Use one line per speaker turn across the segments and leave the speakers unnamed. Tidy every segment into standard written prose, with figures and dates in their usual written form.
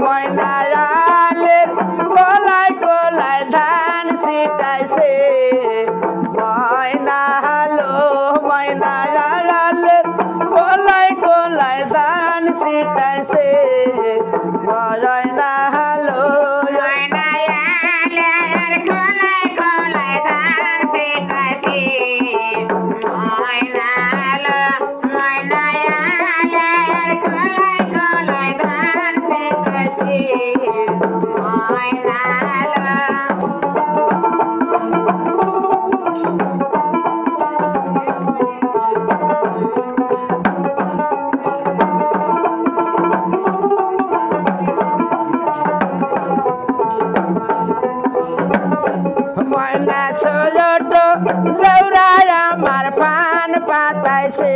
ময়নায়ালের কলায় কলায় ধান ছিটাইছে ময়নালো ময়নায়ালের কলায় কলায় ধান ছিটাইছে ময়নালো
ময়নায়ালের কলায় কলায় ধান ছিটাইছে ময়নালো ময়নায়ালের কলায় কলায় ধান ছিটাইছে ময়নালো
ময়না ছোট দৌড়ায় আমার পান পাতাইছে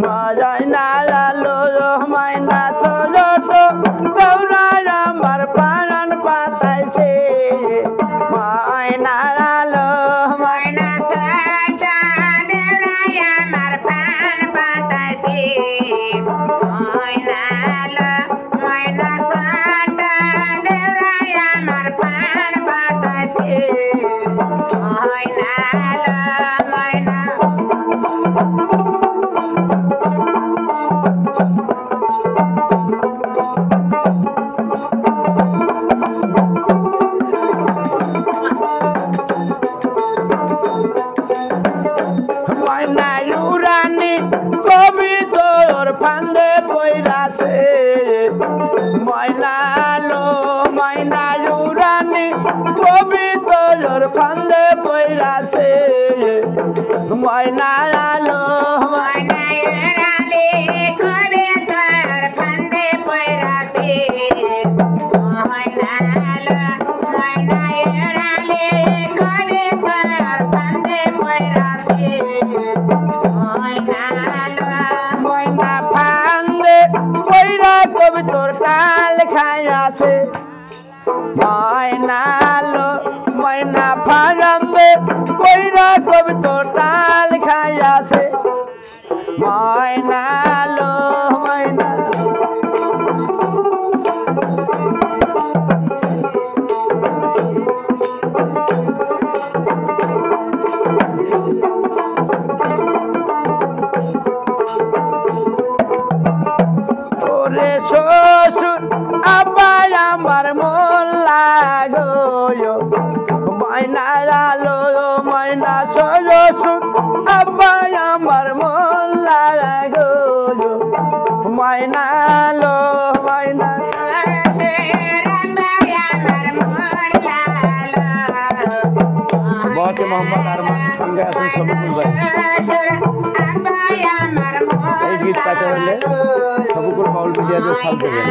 ময়না লালো ময়না ছোট দৌড়ায় আমার পান পাতাইছে ময়না লালো
ময়না সাটা দেউরাই আমার প্রাণ পাতাইছে ময়নালো ময়না সাটা দেউরাই আমার প্রাণ পাতাইছে ময়নালো ময়না
ময়না উড়ানি কবি তোর ফান্দে পইরাছে ময়না লো ময়না উড়ানি কবি তোর ফান্দে পইরাছে ময়না লো
ময়না এড়ালে করে তোর ফান্দে পইরাছে ময়নালো ময়না এড়ালে করে তোর ফান্দে পইরাছে ময়নালো
ময়না ফান্দে পইরা কবি তোর কাল খাইয়াছে ময়না লো ময়না ফান্দে পইরা কবি তোর কাল খাইয়াছে ময়না লো ময়না ওরে শ্বশুর আব্বাই আমার মোল্লা গো ময়না আলো ময়না শ্বশুর আব্বাই আমার মোল্লা গো ময়না আলো ময়না बहुत मोहम्मद अरमान संगे आছেন সবুকুল ভাই এই গীত পাইতে হলে সবুকুল বাউল মিডিয়াতে সাল দেবেন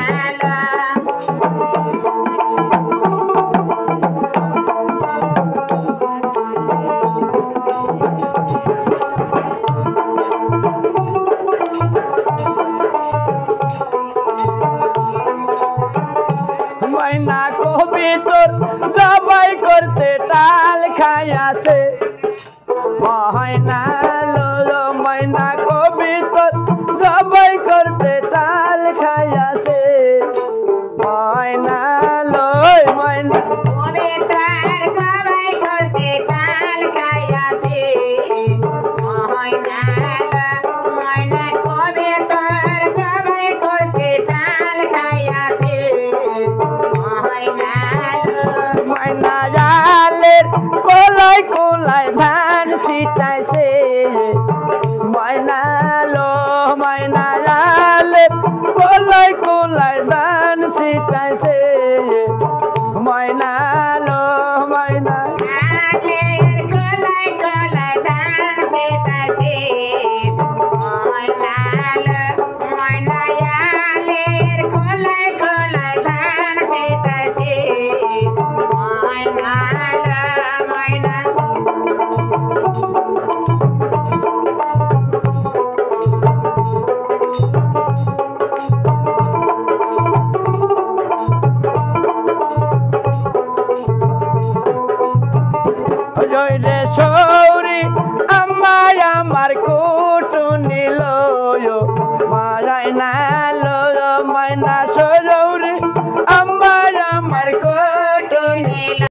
ময়না কবি তোর জবাই করতে টাল খাইয়াছে ময়না লো ময়না কবি তোর জবাই করতে টাল খাইয়াছে ময়না লো ময়না
ওরে তার জবাই করতে টাল খাইয়াছে ময়নালো ময়না কবে তোর জবাই করতে টাল খাইয়াছে ময়নালো
ময়না জালের কোলায় কোলায় ধান ছিটাইছে ময়না লো ময়না জালের কোলায় কোলায় ধান ছিটাইছে ময়না লো ময়না
আলের কলাই কলাই ধান ছিটাইছে ময়নালো ময়না আলের কলাই কলাই ধান ছিটাইছে ময়নালো ময়না
ময়না লো ময়না সরৌরে আম্মা